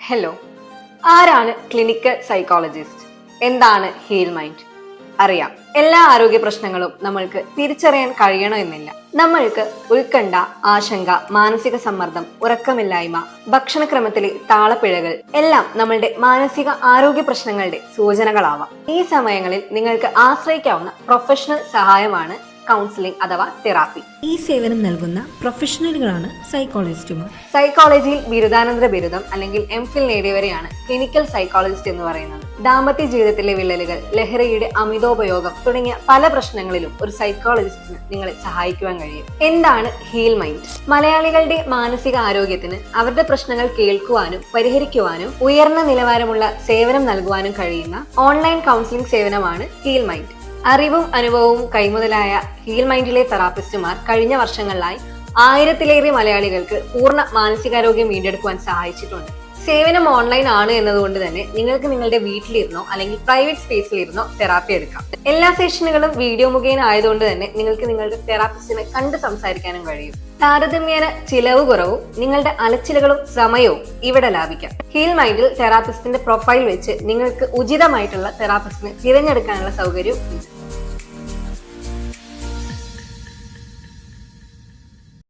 Hello, ആരാണ് clinical psychologist? എന്താണ് heal mind? അറിയാം, എല്ലാ ആരോഗ്യ പ്രശ്നങ്ങളും നമ്മൾക്ക് തിരിച്ചറിയാൻ കഴിയണമെന്നില്ല. നമ്മൾക്ക് ഉത്കണ്ഠ, ആശങ്ക, മാനസിക സമ്മർദ്ദം, ഉറക്കമില്ലായ്മ, ഭക്ഷണക്രമത്തിലെ താളപ്പിഴകൾ എല്ലാം നമ്മളുടെ മാനസിക ആരോഗ്യ പ്രശ്നങ്ങളുടെ സൂചനകളാവാം. ഈ സമയങ്ങളിൽ നിങ്ങൾക്ക് ആശ്രയിക്കാവുന്ന പ്രൊഫഷണൽ സഹായമാണ് കൗൺസിലിംഗ് അഥവാ തെറാപ്പി. ഈ സേവനം നൽകുന്ന പ്രൊഫഷണലുകളാണ് സൈക്കോളജിസ്റ്റുമാർ. സൈക്കോളജിയിൽ ബിരുദാനന്തര ബിരുദം അല്ലെങ്കിൽ എംഫിൽ നേടിയവരെയാണ് ക്ലിനിക്കൽ സൈക്കോളജിസ്റ്റ് എന്ന് പറയുന്നത്. ദാമ്പത്യ ജീവിതത്തിലെ വിള്ളലുകൾ, ലഹരിയുടെ അമിതോപയോഗം തുടങ്ങിയ പല പ്രശ്നങ്ങളിലും ഒരു സൈക്കോളജിസ്റ്റിന് നിങ്ങളെ സഹായിക്കുവാൻ കഴിയും. എന്താണ് ഹീൽ മൈൻഡ്? മലയാളികളുടെ മാനസിക ആരോഗ്യത്തിന് അവരുടെ പ്രശ്നങ്ങൾ കേൾക്കുവാനും പരിഹരിക്കുവാനും ഉയർന്ന നിലവാരമുള്ള സേവനം നൽകുവാനും കഴിയുന്ന ഓൺലൈൻ കൗൺസിലിംഗ് സേവനമാണ് ഹീൽ മൈൻഡ്. അറിവും അനുഭവവും കൈമുതലായ ഹീൽ മൈൻഡിലെ തെറാപ്പിസ്റ്റുമാർ കഴിഞ്ഞ വർഷങ്ങളിലായി 1000-ലേറെ മലയാളികൾക്ക് പൂർണ്ണ മാനസികാരോഗ്യം വീണ്ടെടുക്കുവാൻ സഹായിച്ചിട്ടുണ്ട്. സേവനം ഓൺലൈൻ ആണ് എന്നതുകൊണ്ട് തന്നെ നിങ്ങൾക്ക് നിങ്ങളുടെ വീട്ടിലിരുന്നോ അല്ലെങ്കിൽ പ്രൈവറ്റ് സ്പേസിലിരുന്നോ തെറാപ്പി എടുക്കാം. എല്ലാ സെഷനുകളും വീഡിയോ മുഖേന ആയതുകൊണ്ട് തന്നെ നിങ്ങൾക്ക് നിങ്ങളുടെ തെറാപ്പിസ്റ്റിനെ കണ്ട് സംസാരിക്കാനും കഴിയും. താരതമ്യേന ചിലവ് കുറവും നിങ്ങളുടെ അലച്ചിലുകളും സമയവും ഇവിടെ ലാഭിക്കാം. ഹീൽ മൈൻഡിൽ തെറാപ്പിസ്റ്റിന്റെ പ്രൊഫൈൽ വെച്ച് നിങ്ങൾക്ക് ഉചിതമായിട്ടുള്ള തെറാപ്പിസ്റ്റിനെ തിരഞ്ഞെടുക്കാനുള്ള സൗകര്യവും ഉണ്ട്.